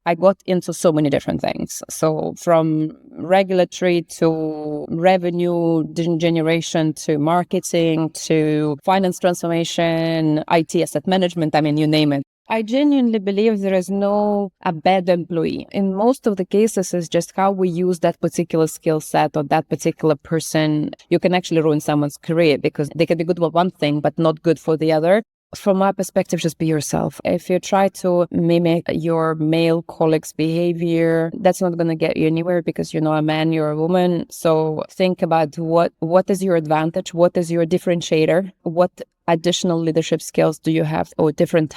I got into so many different things. So from regulatory to revenue generation to marketing to finance transformation, IT asset management, I mean, you name it. I genuinely believe there is no a bad employee. In most of the cases, it's just how we use that particular skill set or that particular person. You can actually ruin someone's career because they can be good for one thing, but not good for the other. From my perspective, just be yourself. If you try to mimic your male colleague's behavior, that's not going to get you anywhere because you're not a man, you're a woman. So think about what is your advantage? What is your differentiator? What additional leadership skills do you have or different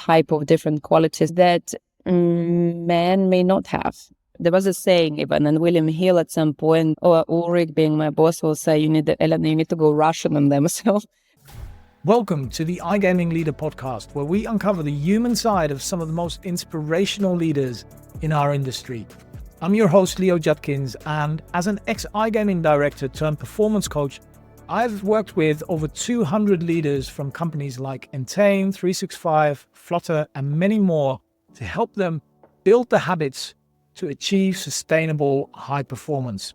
qualities that men may not have? There was a saying even, and William Hill at some point, or Ulrich being my boss will say, Elena, you need to go Russian on them. So welcome to the iGaming Leader Podcast, where we uncover the human side of some of the most inspirational leaders in our industry. I'm your host, Leo Judkins, and as an ex-iGaming director turned performance coach, I've worked with over 200 leaders from companies like Entain, 365, Flutter, and many more to help them build the habits to achieve sustainable high performance.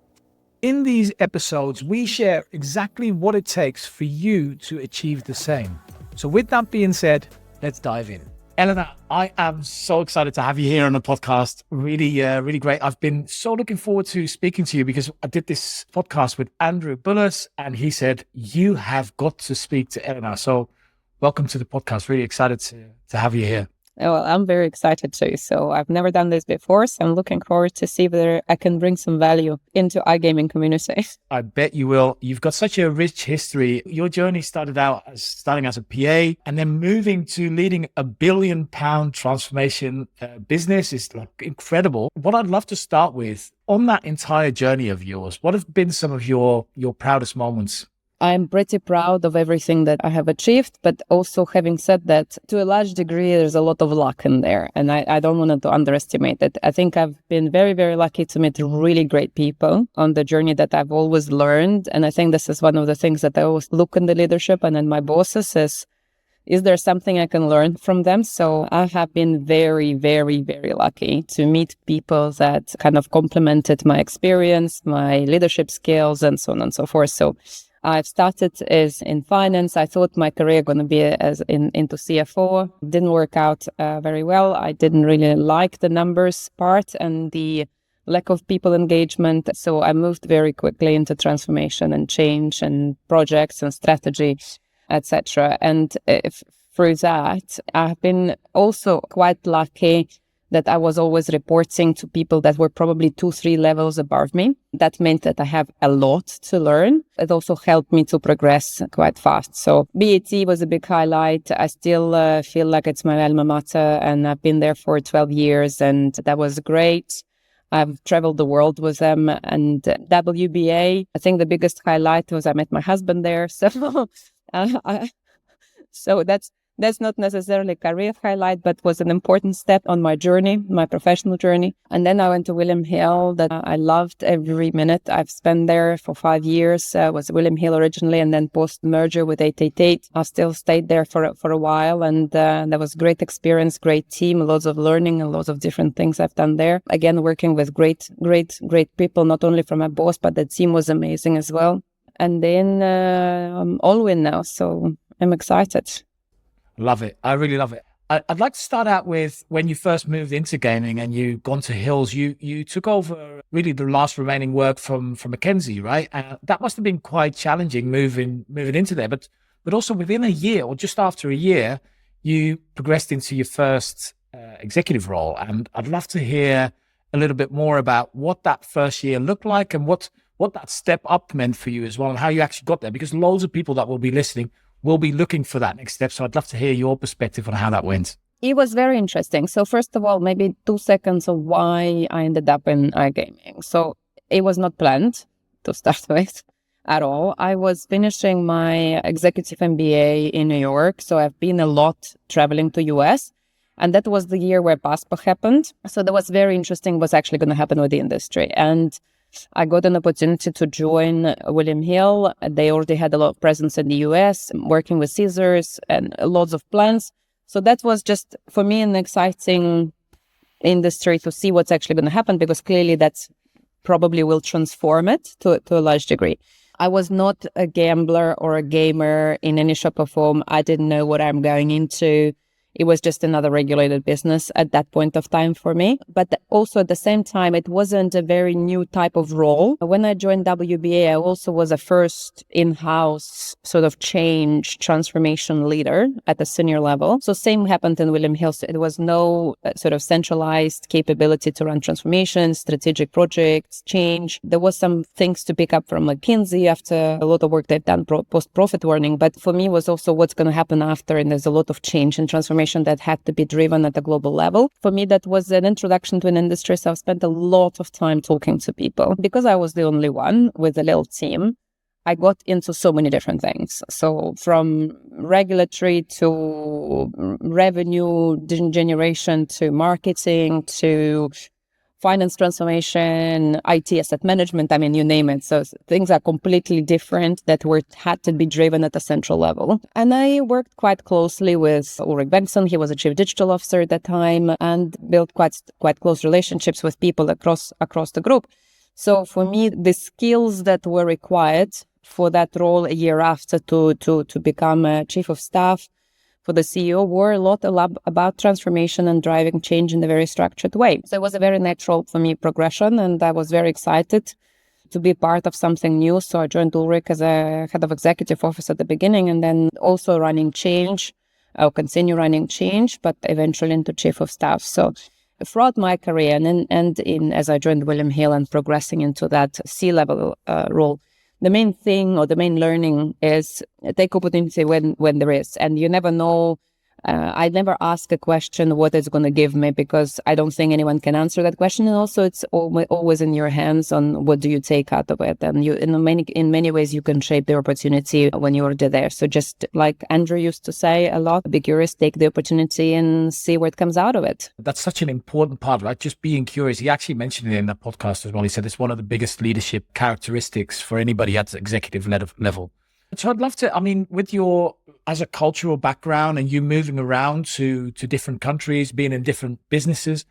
In these episodes, we share exactly what it takes for you to achieve the same. So with that being said, let's dive in. Elena, I am so excited to have you here on the podcast. Really great. I've been so looking forward to speaking to you because I did this podcast with Andrew Bullis and he said, you have got to speak to Elena. So welcome to the podcast. Really excited to have you here. Well, I'm very excited too. So I've never done this before. So I'm looking forward to see whether I can bring some value into iGaming community. I bet you will. You've got such a rich history. Your journey started out starting as a PA and then moving to leading a £1 billion transformation business is like incredible. What I'd love to start with on that entire journey of yours, what have been some of your proudest moments? I'm pretty proud of everything that I have achieved, but also having said that, to a large degree, there's a lot of luck in there. And I don't want to underestimate it. I think I've been very, very lucky to meet really great people on the journey that I've always learned. And I think this is one of the things that I always look in the leadership and in my bosses is there something I can learn from them? So I have been very, very, very lucky to meet people that kind of complemented my experience, my leadership skills, and so on and so forth. So I've started as in finance. I thought my career going to be into CFO. Didn't work out very well. I didn't really like the numbers part and the lack of people engagement. So I moved very quickly into transformation and change and projects and strategy, etc. And through that, I've been also quite lucky that I was always reporting to people that were probably 2-3 levels above me. That meant that I have a lot to learn. It also helped me to progress quite fast. So BAT was a big highlight. I still feel like it's my alma mater and I've been there for 12 years and that was great. I've traveled the world with them and WBA. I think the biggest highlight was I met my husband there. So that's not necessarily a career highlight, but was an important step on my journey, my professional journey. And then I went to William Hill that I loved every minute I've spent there for 5 years. Was William Hill originally, and then post-merger with 888. I still stayed there for a while, and that was great experience, great team, lots of learning, and lots of different things I've done there. Again, working with great people, not only from my boss, but the team was amazing as well. And then Allwyn now, so I'm excited. Love it. I really love it. I'd like to start out with when you first moved into gaming and you gone to Hills, you took over really the last remaining work from McKinsey, right? That must have been quite challenging moving into there. But also within a year or just after a year, you progressed into your first executive role. And I'd love to hear a little bit more about what that first year looked like and what that step up meant for you as well and how you actually got there, because loads of people that will be listening will be looking for that next step. So I'd love to hear your perspective on how that went. It was very interesting. So first of all, maybe 2 seconds of why I ended up in iGaming. So it was not planned to start with at all. I was finishing my executive MBA in New York. So I've been a lot traveling to US. And that was the year where PASPA happened. So that was very interesting what's actually going to happen with the industry. And I got an opportunity to join William Hill. They already had a lot of presence in the US, working with Caesars and lots of plans. So that was just, for me, an exciting industry to see what's actually going to happen, because clearly that's probably will transform it to a large degree. I was not a gambler or a gamer in any shape or form. I didn't know what I'm going into. It was just another regulated business at that point of time for me. But also at the same time, it wasn't a very new type of role. When I joined WBA, I also was a first in-house sort of change transformation leader at the senior level. So same happened in William Hill. It was no sort of centralized capability to run transformation, strategic projects, change. There was some things to pick up from McKinsey after a lot of work they've done post-profit warning. But for me, it was also what's going to happen after. And there's a lot of change and transformation that had to be driven at a global level. For me, that was an introduction to an industry. So I've spent a lot of time talking to people. Because I was the only one with a little team, I got into so many different things. So from regulatory to revenue generation to marketing to finance transformation, IT asset management, I mean, you name it. So things are completely different that had to be driven at a central level. And I worked quite closely with Ulrich Bengtsson. He was a chief digital officer at that time, and built quite close relationships with people across the group. So for me, the skills that were required for that role a year after to become a chief of staff for the CEO were a lot about transformation and driving change in a very structured way. So it was a very natural for me progression, and I was very excited to be part of something new. So I joined Ulrich as a head of executive office at the beginning, and then also running change. I'll continue running change, but eventually into chief of staff. So throughout my career and as I joined William Hill and progressing into that C-level role, the main thing or the main learning is take opportunity when there is. And you never know. I never ask a question what it's going to give me, because I don't think anyone can answer that question. And also it's always in your hands on what do you take out of it. And you in many ways you can shape the opportunity when you're already there. So just like Andrew used to say a lot, be curious, take the opportunity and see what comes out of it. That's such an important part, right? Just being curious. He actually mentioned it in that podcast as well. He said it's one of the biggest leadership characteristics for anybody at the executive level. So I'd love to, I mean, with your, as a cultural background and you moving around to different countries, being in different businesses,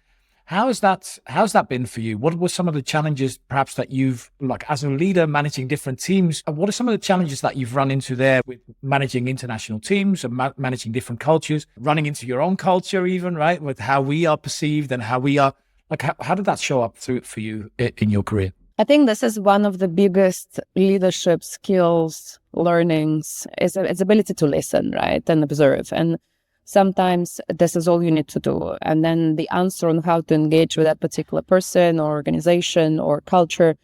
how's that been for you? What were some of the challenges perhaps that you've, like as a leader managing different teams, what are some of the challenges that you've run into there with managing international teams and managing different cultures, running into your own culture even, right? With how we are perceived and how we are, like how did that show up for you in your career? I think this is one of the biggest leadership skills, learnings, is its ability to listen, right, and observe. And sometimes this is all you need to do. And then the answer on how to engage with that particular person or organization or culture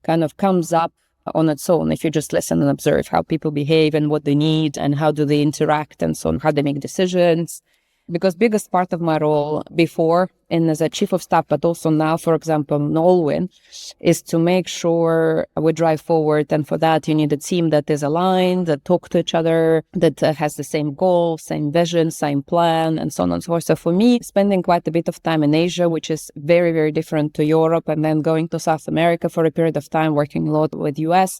kind of comes up on its own if you just listen and observe how people behave and what they need and how do they interact and so on, how they make decisions. Because biggest part of my role before and as a chief of staff, but also now, for example, in Allwyn, is to make sure we drive forward. And for that, you need a team that is aligned, that talk to each other, that has the same goal, same vision, same plan, and so on and so forth. So for me, spending quite a bit of time in Asia, which is very, very different to Europe, and then going to South America for a period of time, working a lot with US,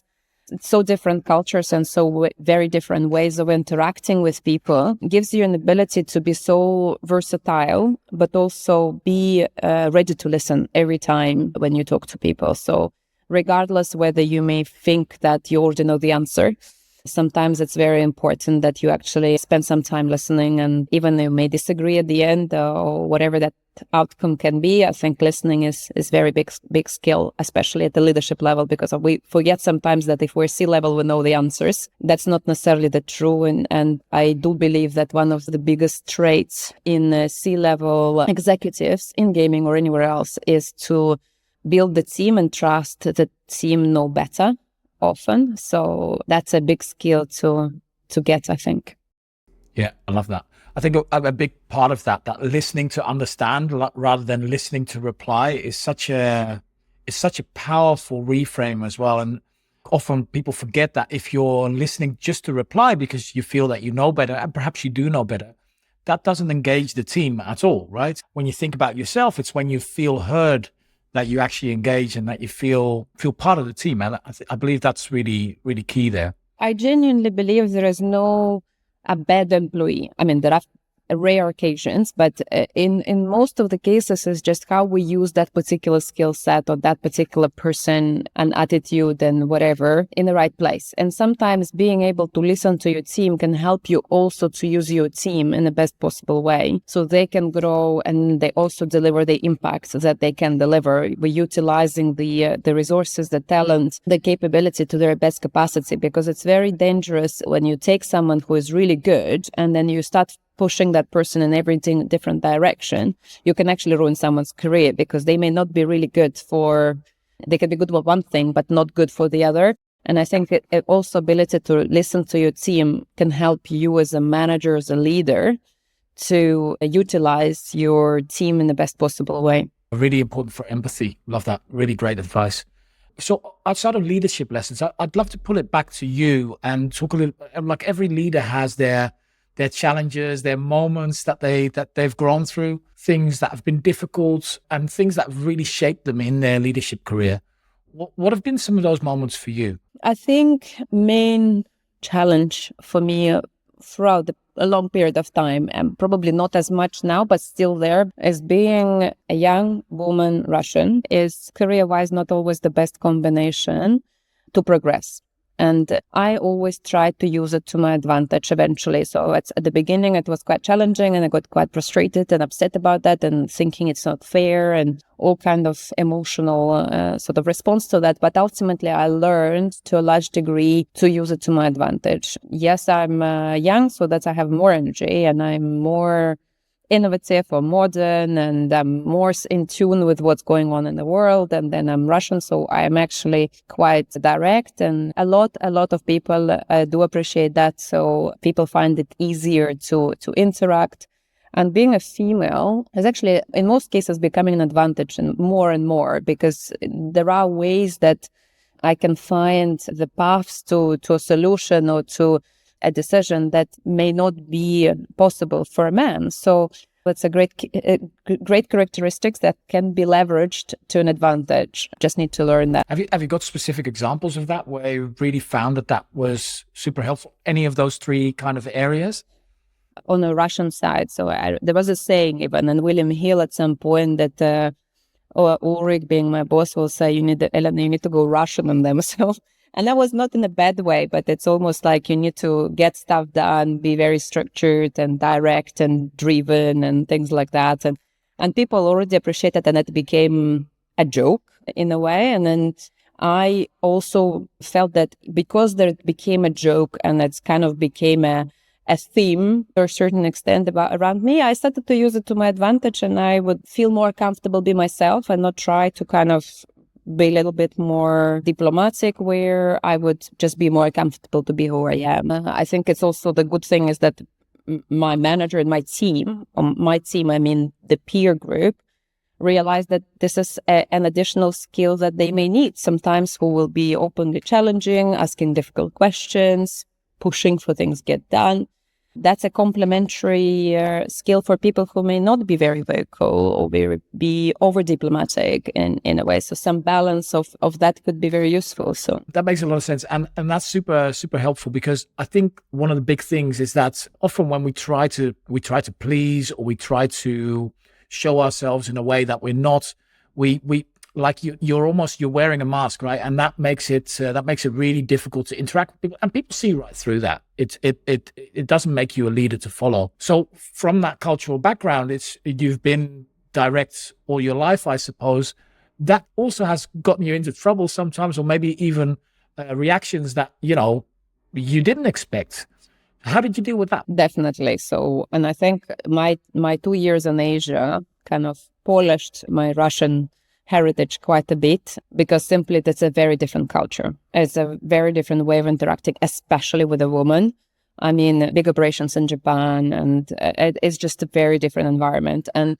it's so different cultures and so very different ways of interacting with people, gives you an ability to be so versatile, but also be ready to listen every time when you talk to people. So regardless whether you may think that you already know the answer, sometimes it's very important that you actually spend some time listening, and even though you may disagree at the end or whatever that outcome can be, I think listening is very big skill, especially at the leadership level, because we forget sometimes that if we're C-level, we know the answers. That's not necessarily the true. And I do believe that one of the biggest traits in C-level executives in gaming or anywhere else is to build the team and trust the team know better often. So that's a big skill to get, I think. Yeah, I love that. I think a big part of that listening to understand rather than listening to reply is such a powerful reframe as well. And often people forget that if you're listening just to reply because you feel that you know better, and perhaps you do know better, that doesn't engage the team at all, right? When you think about yourself, it's when you feel heard that you actually engage and that you feel part of the team. And I believe that's really, really key there. I genuinely believe there is no a bad employee. I mean, there are rare occasions, but in most of the cases, it's just how we use that particular skill set or that particular person and attitude and whatever in the right place. And sometimes being able to listen to your team can help you also to use your team in the best possible way so they can grow and they also deliver the impact that they can deliver. We're utilizing the resources, the talent, the capability to their best capacity, because it's very dangerous when you take someone who is really good and then you start pushing that person in every different direction. You can actually ruin someone's career because they may not be really good they can be good for one thing, but not good for the other. And I think it also ability to listen to your team can help you as a manager, as a leader, to utilize your team in the best possible way. Really important for empathy. Love that. Really great advice. So outside of leadership lessons, I'd love to pull it back to you and talk a little, like every leader has their challenges, their moments that they've grown through, things that have been difficult and things that have really shaped them in their leadership career. What have been some of those moments for you? I think main challenge for me throughout a long period of time, and probably not as much now, but still there, is being a young woman Russian is career-wise not always the best combination to progress. And I always try to use it to my advantage eventually. So at the beginning, it was quite challenging and I got quite frustrated and upset about that and thinking it's not fair and all kind of emotional sort of response to that. But ultimately, I learned to a large degree to use it to my advantage. Yes, I'm young, so that I have more energy and I'm more innovative or modern and I'm more in tune with what's going on in the world. And then I'm Russian, so I'm actually quite direct, and a lot of people do appreciate that. So people find it easier to interact. And being a female is actually, in most cases, becoming an advantage and more, because there are ways that I can find the paths to a solution or to a decision that may not be possible for a man. So it's a great characteristics that can be leveraged to an advantage. Just need to learn that. Have you got specific examples of that where you really found that was super helpful? Any of those three kind of areas? On the Russian side, so there was a saying even, and William Hill at some point that, Ulrich being my boss will say, Elena, you need to go Russian on them. So. And that was not in a bad way, but it's almost like you need to get stuff done, be very structured and direct and driven and things like that. And people already appreciate it, and it became a joke in a way. And then I also felt that because there became a joke and it's kind of became a theme to a certain extent around me, I started to use it to my advantage, and I would feel more comfortable be myself and not try to kind of be a little bit more diplomatic, where I would just be more comfortable to be who I am. I think it's also the good thing is that my manager and my team, I mean the peer group, realize that this is an additional skill that they may need sometimes, who will be openly challenging, asking difficult questions, pushing for things get done. That's a complementary skill for people who may not be very vocal or be over diplomatic in a way. So some balance of that could be very useful. So that makes a lot of sense. And that's super, super helpful, because I think one of the big things is that often when we try to please, or we try to show ourselves in a way that we're not, we like you're wearing a mask, right? And that makes it really difficult to interact with people, and people see right through that. It doesn't make you a leader to follow. So from that cultural background, you've been direct all your life, I suppose. That also has gotten you into trouble sometimes, or maybe even reactions that you didn't expect. How did you deal with that? Definitely. So, and I think my 2 years in Asia kind of polished my Russian heritage quite a bit, because simply that's a very different culture. It's a very different way of interacting, especially with a woman. I mean, big operations in Japan, and it's just a very different environment. And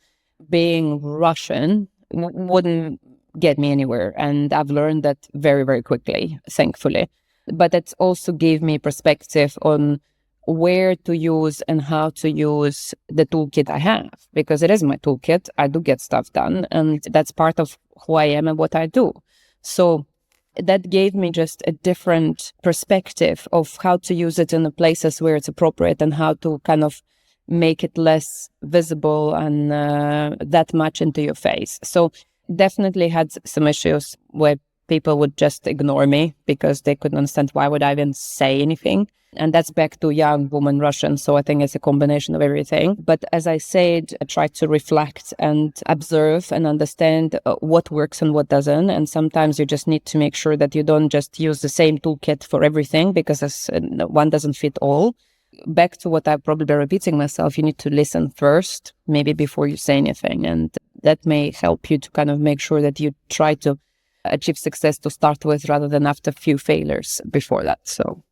being Russian wouldn't get me anywhere. And I've learned that very, very quickly, thankfully. But it also gave me perspective on where to use and how to use the toolkit I have, because it is my toolkit. I do get stuff done, and that's part of who I am and what I do. So that gave me just a different perspective of how to use it in the places where it's appropriate, and how to kind of make it less visible and that much into your face. So definitely had some issues where people would just ignore me because they couldn't understand why would I even say anything. And that's back to young woman Russian. So I think it's a combination of everything. But as I said, I try to reflect and observe and understand what works and what doesn't. And sometimes you just need to make sure that you don't just use the same toolkit for everything because one doesn't fit all. Back to what I'm probably repeating myself, you need to listen first, maybe before you say anything. And that may help you to kind of make sure that you try to achieve success to start with rather than after a few failures before that. So.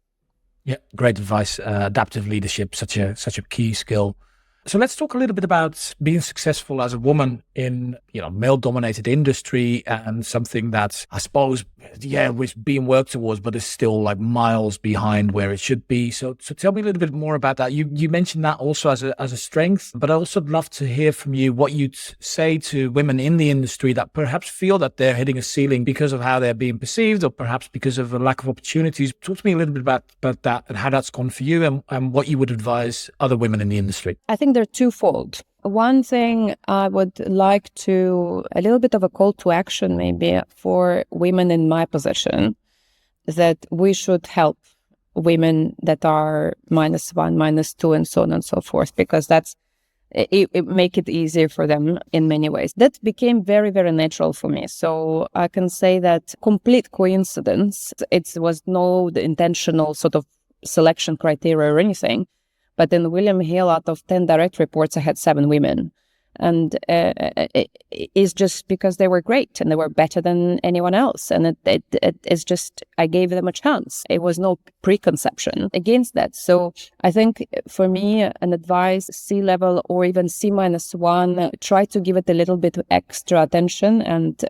Yeah, great advice. Adaptive leadership, such a key skill. So let's talk a little bit about being successful as a woman in, male-dominated industry, and something that I suppose, was being worked towards, but is still like miles behind where it should be. So tell me a little bit more about that. You mentioned that also as a strength, but I also would love to hear from you what you'd say to women in the industry that perhaps feel that they're hitting a ceiling because of how they're being perceived, or perhaps because of a lack of opportunities. Talk to me a little bit about that and how that's gone for you, and what you would advise other women in the industry. I think they're twofold. One thing I would like to, a little bit of a call to action maybe for women in my position, that we should help women that are -1, -2, and so on and so forth, because it make it easier for them in many ways. That became very, very natural for me. So I can say that complete coincidence. It was no intentional sort of selection criteria or anything. But in William Hill, out of 10 direct reports, I had 7 women. And it's just because they were great and they were better than anyone else. And it's just, I gave them a chance. It was no preconception against that. So I think for me, an advice, C-level or even C-1, try to give it a little bit extra attention and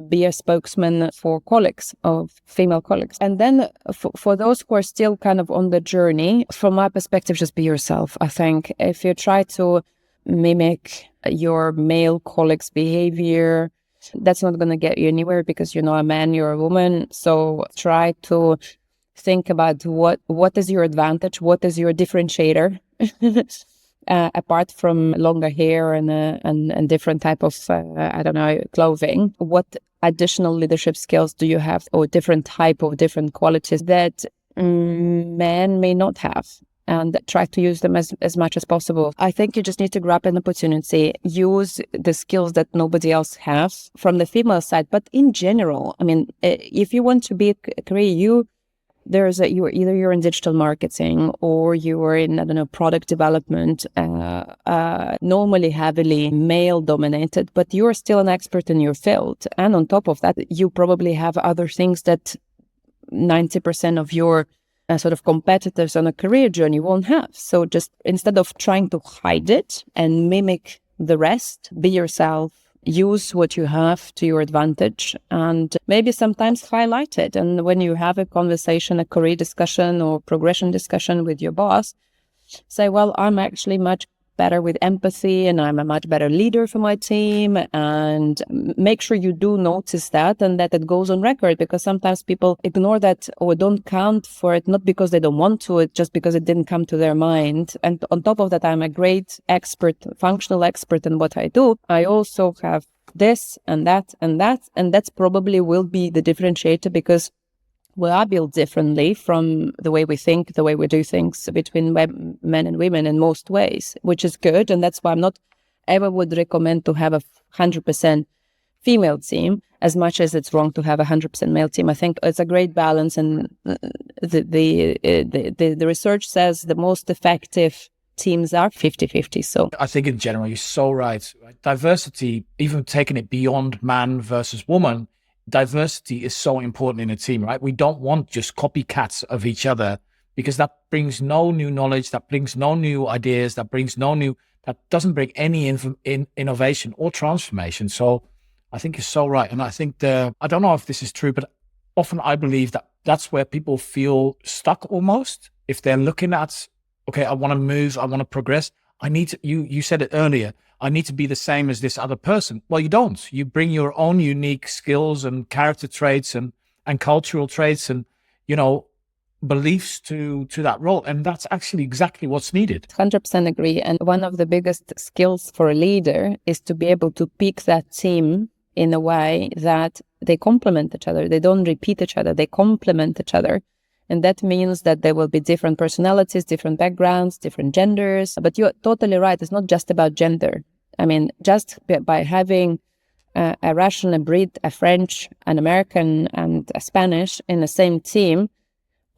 be a spokesman for colleagues, of female colleagues. And then for those who are still kind of on the journey, from my perspective, just be yourself. I think if you try to mimic your male colleagues' behavior, that's not going to get you anywhere, because you're not a man, you're a woman. So try to think about what is your advantage, what is your differentiator, apart from longer hair and different type of clothing. What additional leadership skills do you have, or different qualities that men may not have? And try to use them as much as possible. I think you just need to grab an opportunity, use the skills that nobody else has from the female side. But in general, I mean, if you want to be a career, you're in digital marketing, or you are in, product development, normally heavily male dominated, but you're still an expert in your field. And on top of that, you probably have other things that 90% of your sort of competitors on a career journey won't have. So just instead of trying to hide it and mimic the rest, be yourself, use what you have to your advantage, and maybe sometimes highlight it. And when you have a conversation, a career discussion or progression discussion with your boss, say, well, I'm actually much better with empathy and I'm a much better leader for my team, and make sure you do notice that and that it goes on record, because sometimes people ignore that or don't count for it, not because they don't want to, it's just because it didn't come to their mind. And on top of that, I'm a great expert, functional expert in what I do. I also have this and that and that, and that's probably will be the differentiator, because we are built differently from the way we think, the way we do things between men and women in most ways, which is good. And that's why I'm not ever would recommend to have a 100% female team, as much as it's wrong to have a 100% male team. I think it's a great balance. And the research says the most effective teams are 50-50. So I think in general, you're so right. Diversity, even taking it beyond man versus woman, diversity is so important in a team, right? We don't want just copycats of each other, because that brings no new knowledge, that brings no new ideas, that doesn't bring any innovation or transformation. So I think you're so right. And I think I don't know if this is true, but often I believe that that's where people feel stuck almost. If they're looking at, okay, I want to move, I want to progress. I need to, you said it earlier, I need to be the same as this other person. Well, you don't. You bring your own unique skills and character traits and cultural traits. And, beliefs to that role. And that's actually exactly what's needed. 100% agree. And one of the biggest skills for a leader is to be able to pick that team in a way that they complement each other. They don't repeat each other. They complement each other. And that means that there will be different personalities, different backgrounds, different genders. But you're totally right. It's not just about gender. I mean, just by having a Russian, a Brit, a French, an American, and a Spanish in the same team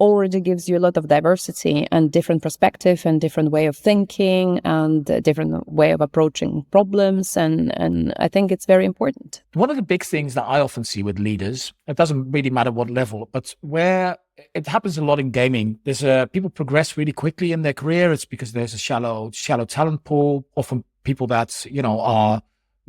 already gives you a lot of diversity and different perspective and different way of thinking and a different way of approaching problems. And I think it's very important. One of the big things that I often see with leaders, it doesn't really matter what level, but where it happens a lot in gaming, there's people progress really quickly in their career. It's because there's a shallow talent pool, often people that, are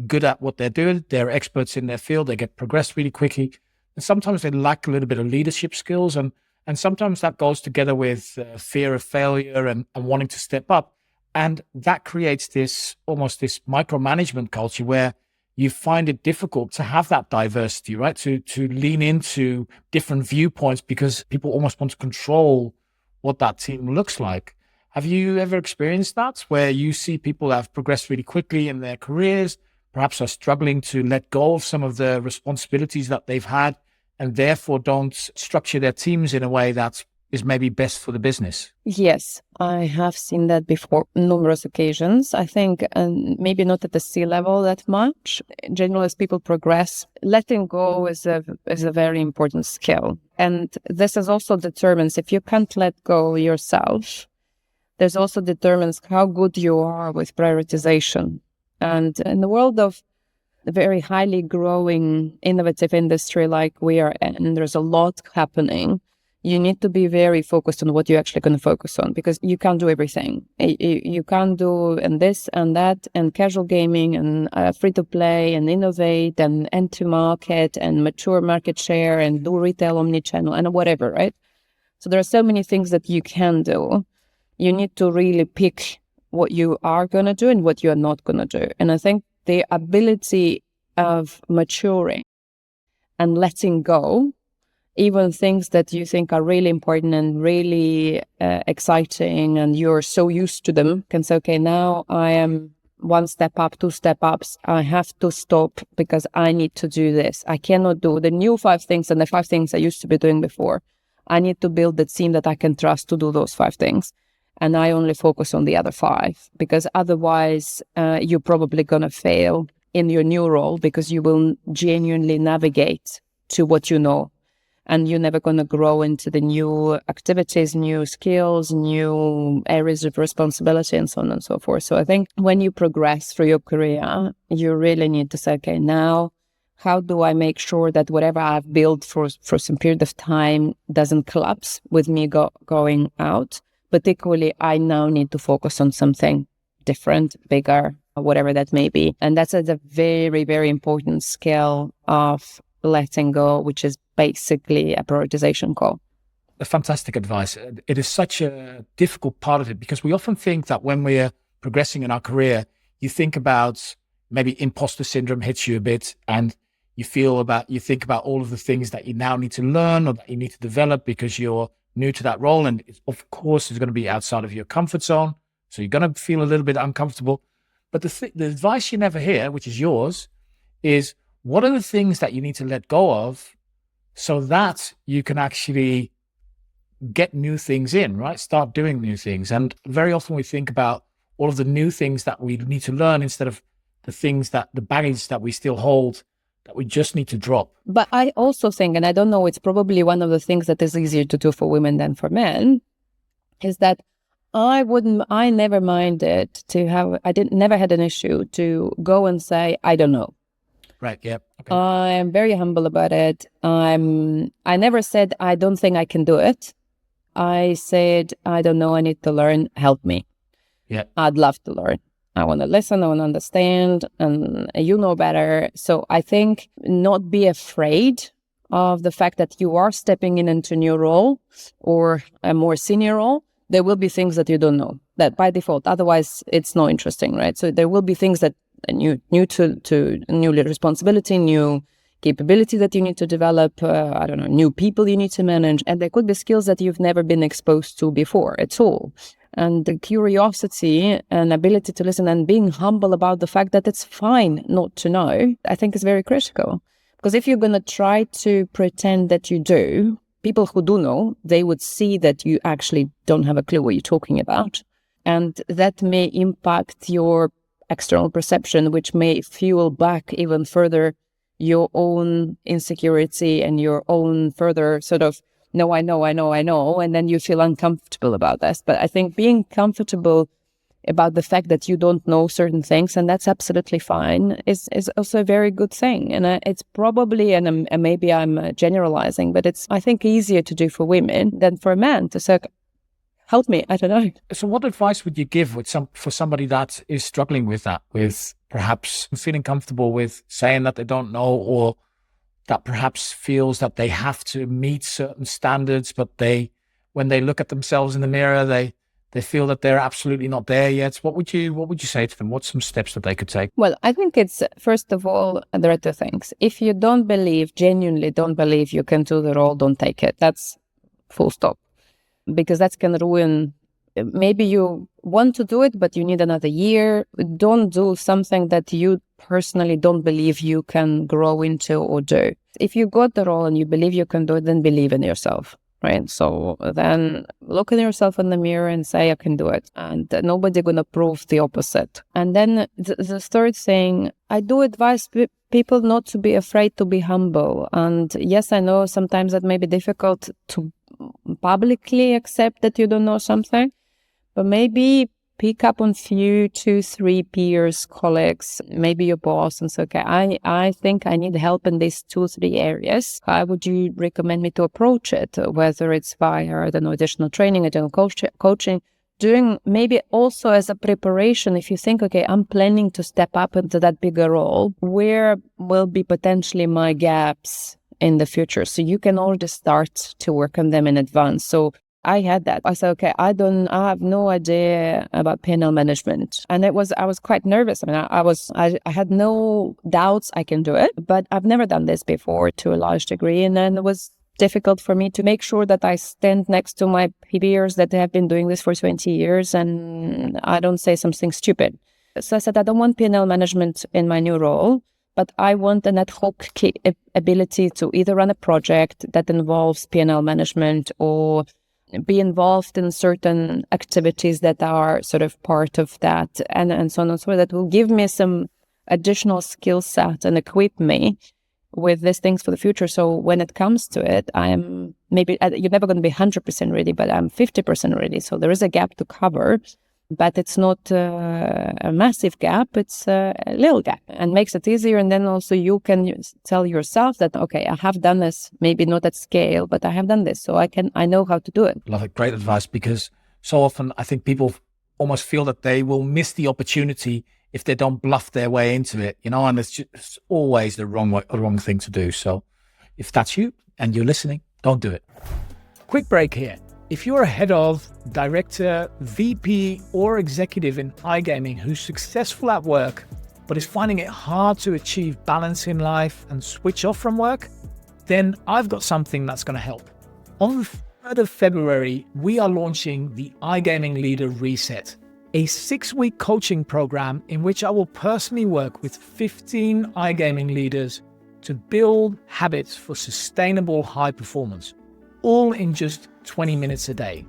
good at what they're doing. They're experts in their field. They get progressed really quickly. And sometimes they lack a little bit of leadership skills. And sometimes that goes together with fear of failure and wanting to step up. And that creates this micromanagement culture where you find it difficult to have that diversity, right? To lean into different viewpoints because people almost want to control what that team looks like. Have you ever experienced that where you see people that have progressed really quickly in their careers, perhaps are struggling to let go of some of the responsibilities that they've had, and therefore don't structure their teams in a way that is maybe best for the business? Yes, I have seen that before, numerous occasions. I think, and maybe not at the C level that much. Generally, as people progress, letting go is a very important skill. And this is also determines, if you can't let go yourself, there's also determines how good you are with prioritization. And in the world of a very highly growing, innovative industry like we are in, there's a lot happening. You need to be very focused on what you're actually going to focus on, because you can't do everything. You can't do and this and that and casual gaming and free to play and innovate and enter market and mature market share and do retail omnichannel and whatever, right? So there are so many things that you can do. You need to really pick what you are going to do and what you are not going to do. And I think the ability of maturing and letting go, even things that you think are really important and really exciting and you're so used to them, can say, okay, now I am one step up, two step ups. I have to stop because I need to do this. I cannot do the new 5 things and the 5 things I used to be doing before. I need to build the team that I can trust to do those 5 things. And I only focus on the other 5, because otherwise you're probably going to fail in your new role, because you will genuinely navigate to what you know. And you're never going to grow into the new activities, new skills, new areas of responsibility, and so on and so forth. So I think when you progress through your career, you really need to say, okay, now how do I make sure that whatever I've built for some period of time doesn't collapse with me going out? But equally, I now need to focus on something different, bigger, whatever that may be. And that's a very, very important skill of letting go, which is basically a prioritization call. Fantastic advice. It is such a difficult part of it, because we often think that when we're progressing in our career, you think about maybe imposter syndrome hits you a bit, and you think about all of the things that you now need to learn or that you need to develop because you're new to that role. And of course, it's going to be outside of your comfort zone. So you're going to feel a little bit uncomfortable. But the advice you never hear, which is yours, is what are the things that you need to let go of so that you can actually get new things in, right? Start doing new things. And very often we think about all of the new things that we need to learn instead of the baggage that we still hold, that we just need to drop. But I also think, and I don't know, it's probably one of the things that is easier to do for women than for men, is that I never minded never had an issue to go and say, I don't know. Right. Yeah. Okay. I am very humble about it. I never said, I don't think I can do it. I said, I don't know. I need to learn. Help me. Yeah. I'd love to learn. I want to listen. I want to understand, and you know better. So I think not be afraid of the fact that you are stepping into a new role or a more senior role. There will be things that you don't know, that by default, otherwise it's not interesting, right? So there will be things that new responsibility, new capability that you need to develop, new people you need to manage. And there could be skills that you've never been exposed to before at all. And the curiosity and ability to listen and being humble about the fact that it's fine not to know, I think is very critical. Because if you're going to try to pretend that you do, people who do know, they would see that you actually don't have a clue what you're talking about. And that may impact your external perception, which may fuel back even further your own insecurity and your own further sort of, no, I know. And then you feel uncomfortable about this. But I think being comfortable about the fact that you don't know certain things, and that's absolutely fine, is also a very good thing. And it's probably, and maybe I'm generalizing, but it's, I think, easier to do for women than for men to say, help me, I don't know. So what advice would you give for somebody that is struggling with that, with perhaps feeling comfortable with saying that they don't know, or that perhaps feels that they have to meet certain standards, but when they look at themselves in the mirror, they feel that they're absolutely not there yet? What would you say to them? What's some steps that they could take? Well, I think it's, first of all, there are two things. If you genuinely don't believe you can do the role, don't take it. That's full stop. Because that can ruin, maybe you want to do it, but you need another year. Don't do something that you personally don't believe you can grow into or do. If you got the role and you believe you can do it, then believe in yourself. Right. So then look at yourself in the mirror and say, I can do it. And nobody's going to prove the opposite. And then the third thing, I do advise people not to be afraid to be humble. And yes, I know sometimes that may be difficult to publicly accept that you don't know something, but maybe pick up on few, 2-3 peers, colleagues, maybe your boss, and say, okay, I think I need help in these 2-3 areas. How would you recommend me to approach it? Whether it's via, additional training, additional coaching, doing maybe also as a preparation, if you think, okay, I'm planning to step up into that bigger role, where will be potentially my gaps in the future? So you can already start to work on them in advance. So I had that. I said, okay, I have no idea about P&L management. And I was quite nervous. I mean, I had no doubts I can do it, but I've never done this before to a large degree. And then it was difficult for me to make sure that I stand next to my peers that have been doing this for 20 years and I don't say something stupid. So I said, I don't want P&L management in my new role, but I want an ad hoc ability to either run a project that involves P&L management or be involved in certain activities that are sort of part of that and so on and so forth, that will give me some additional skill set and equip me with these things for the future. So when it comes to it, I'm maybe, you're never going to be 100% ready, but I'm 50% ready. So there is a gap to cover, but it's not a massive gap. It's a little gap and makes it easier. And then also you can tell yourself that, okay, I have done this, maybe not at scale, but I have done this. So I know how to do it. Love it. Great advice, because so often I think people almost feel that they will miss the opportunity if they don't bluff their way into it, and it's always the wrong thing to do. So if that's you and you're listening, don't do it. Quick break here. If you're a head of, director, VP, or executive in iGaming who's successful at work, but is finding it hard to achieve balance in life and switch off from work, then I've got something that's going to help. On the 3rd of February, we are launching the iGaming Leader Reset, a 6-week coaching program in which I will personally work with 15 iGaming leaders to build habits for sustainable high performance, all in just 20 minutes a day.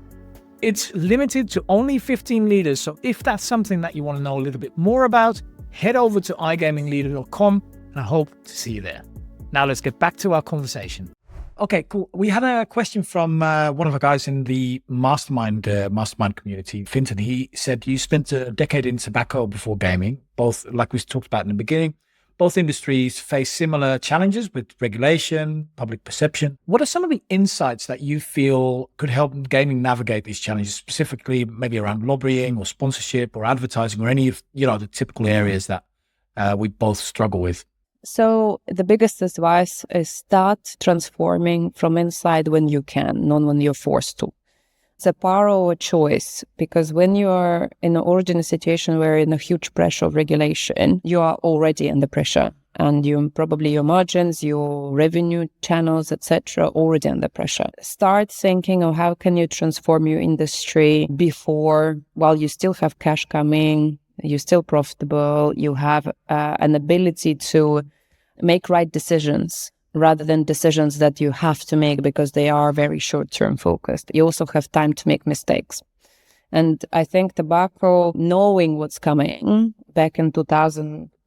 It's limited to only 15 leaders, so if that's something that you want to know a little bit more about, head over to igamingleader.com and I hope to see you there. Now let's get back to our conversation. Okay, cool. We had a question from one of our guys in the mastermind community, Finton. He said, you spent a decade in tobacco before gaming, both like we talked about in the beginning. Both industries face similar challenges with regulation, public perception. What are some of the insights that you feel could help gaming navigate these challenges, specifically maybe around lobbying or sponsorship or advertising or any of the typical areas that we both struggle with? So the biggest advice is start transforming from inside when you can, not when you're forced to. It's a power of choice, because when you are in an original situation where you're in a huge pressure of regulation, you are already under pressure. and your margins, your revenue channels, etc., already under pressure. Start thinking of how can you transform your industry while you still have cash coming, you're still profitable, you have an ability to make right decisions rather than decisions that you have to make because they are very short-term focused. You also have time to make mistakes. And I think tobacco, knowing what's coming back in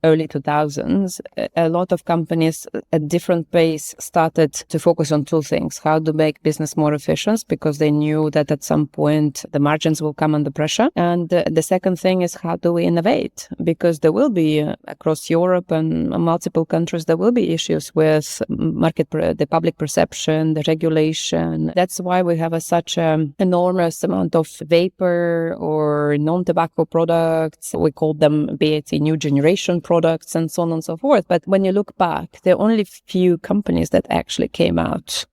early 2000s, a lot of companies at different pace started to focus on two things: how to make business more efficient, because they knew that at some point the margins will come under pressure. And the second thing is, how do we innovate? Because there will be, across Europe and multiple countries, there will be issues with the public perception, the regulation. That's why we have such an enormous amount of vapor or non-tobacco products. We call them BAT new generation products and so on and so forth. But when you look back, there are only few companies that actually came out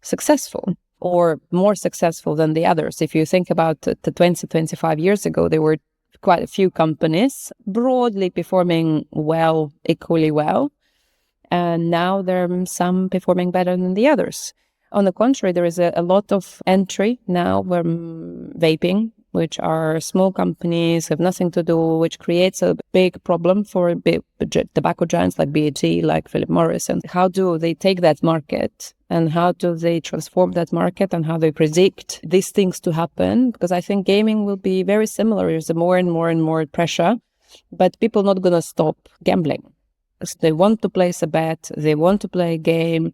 successful or more successful than the others. If you think about the 25 years ago, there were quite a few companies broadly performing well, equally well. And now there are some performing better than the others. On the contrary, there is a lot of entry now from vaping, which are small companies, have nothing to do, which creates a big problem for big tobacco giants like BAT, like Philip Morris. And how do they take that market and how do they transform that market and how they predict these things to happen? Because I think gaming will be very similar. There's more and more and more pressure, but people are not going to stop gambling. So they want to place a bet, they want to play a game.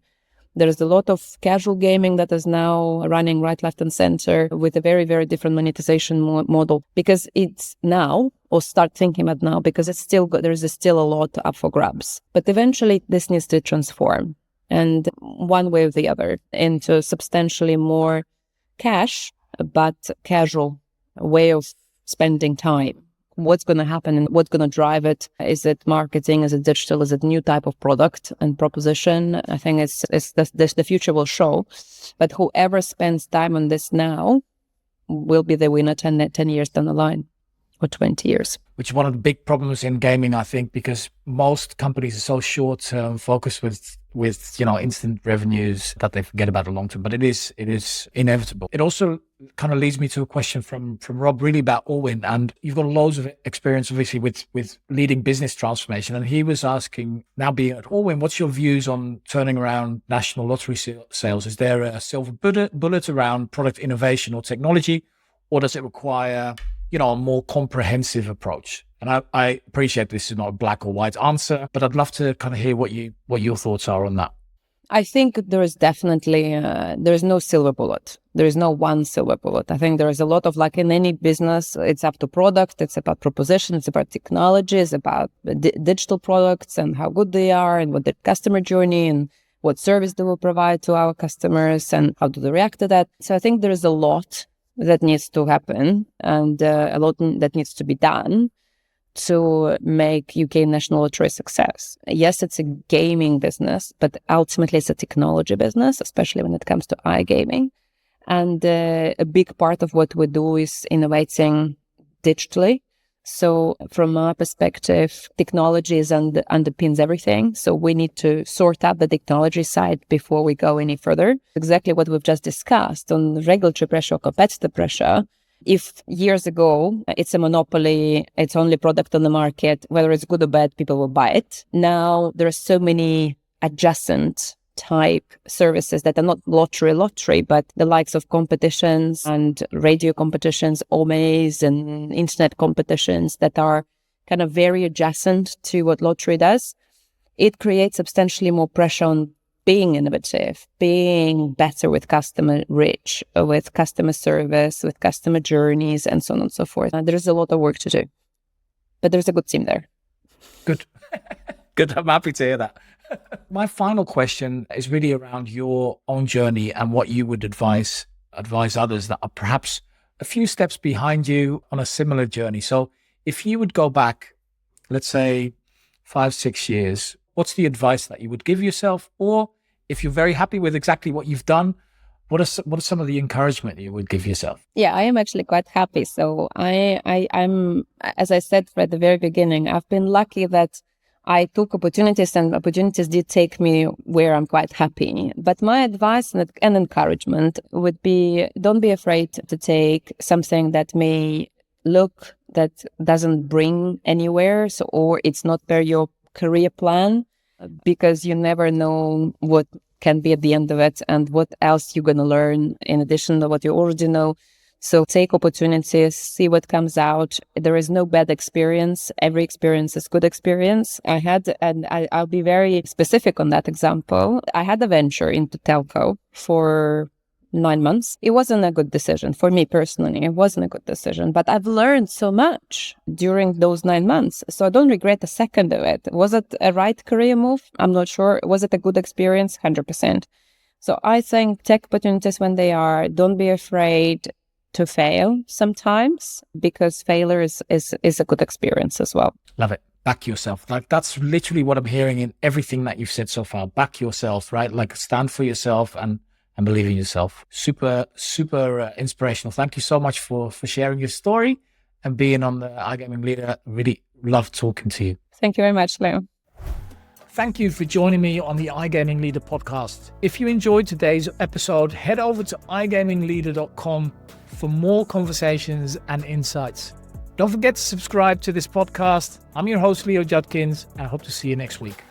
There's a lot of casual gaming that is now running right, left, and center with a very, very different monetization model, because it's now, or start thinking about now, because it's still there is still a lot up for grabs. But eventually this needs to transform, and one way or the other, into substantially more cash, but casual way of spending time. What's going to happen and what's going to drive it? Is it marketing? Is it digital? Is it new type of product and proposition? I think it's the future will show. But whoever spends time on this now will be the winner 10 years down the line, or 20 years. Which is one of the big problems in gaming, I think, because most companies are so short-term focused with instant revenues that they forget about the long term. But it is inevitable. It also kind of leads me to a question from Rob, really about Allwyn. And you've got loads of experience, obviously, with leading business transformation. And he was asking, now being at Allwyn, what's your views on turning around national lottery sales? Is there a silver bullet around product innovation or technology, or does it require a more comprehensive approach? And I appreciate this is not a black or white answer, but I'd love to kind of hear what your thoughts are on that. I think there is definitely, there is no silver bullet. There is no one silver bullet. I think there is a lot of, like in any business, it's up to product, it's about proposition, it's about technology, it's about digital products and how good they are and what the customer journey and what service they will provide to our customers and how do they react to that. So I think there is a lot that needs to happen and a lot that needs to be done to make UK National Lottery a success. Yes, it's a gaming business, but ultimately it's a technology business, especially when it comes to iGaming. And a big part of what we do is innovating digitally. So from our perspective, technology underpins everything. So we need to sort out the technology side before we go any further. Exactly what we've just discussed on regulatory pressure, competitive pressure. If years ago it's a monopoly, it's only product on the market, whether it's good or bad, people will buy it. Now there are so many adjacent type services that are not lottery, but the likes of competitions and radio competitions, OMAs and internet competitions that are kind of very adjacent to what lottery does. It creates substantially more pressure on being innovative, being better with customer reach, with customer service, with customer journeys, and so on and so forth. There is a lot of work to do, but there's a good team there. Good. Good. I'm happy to hear that. My final question is really around your own journey and what you would advise others that are perhaps a few steps behind you on a similar journey. So if you would go back, let's say 5-6 years, what's the advice that you would give yourself? Or if you're very happy with exactly what you've done, what are some of the encouragement you would give yourself? Yeah, I am actually quite happy. So I'm, as I said at the very beginning, I've been lucky that I took opportunities, and opportunities did take me where I'm quite happy. But my advice and encouragement would be, don't be afraid to take something that may look that doesn't bring anywhere, or it's not per your career plan, because you never know what can be at the end of it and what else you're going to learn in addition to what you already know. So take opportunities, see what comes out. There is no bad experience. Every experience is good experience. I'll be very specific on that example. I had a venture into telco for 9 months. It wasn't a good decision for me personally. It wasn't a good decision, but I've learned so much during those 9 months. So I don't regret a second of it. Was it a right career move? I'm not sure. Was it a good experience? 100%. So I think take opportunities when they are. Don't be afraid to fail sometimes, because failure is a good experience as well. Love it. Back yourself. Like, that's literally what I'm hearing in everything that you've said so far. Back yourself, right? Like, stand for yourself and believe in yourself. Super inspirational. Thank you so much for sharing your story and being on the iGaming Leader. Really love talking to you. Thank you very much, Leo. Thank you for joining me on the iGaming Leader podcast. If you enjoyed today's episode, head over to igamingleader.com for more conversations and insights. Don't forget to subscribe to this podcast. I'm your host, Leo Judkins, and I hope to see you next week.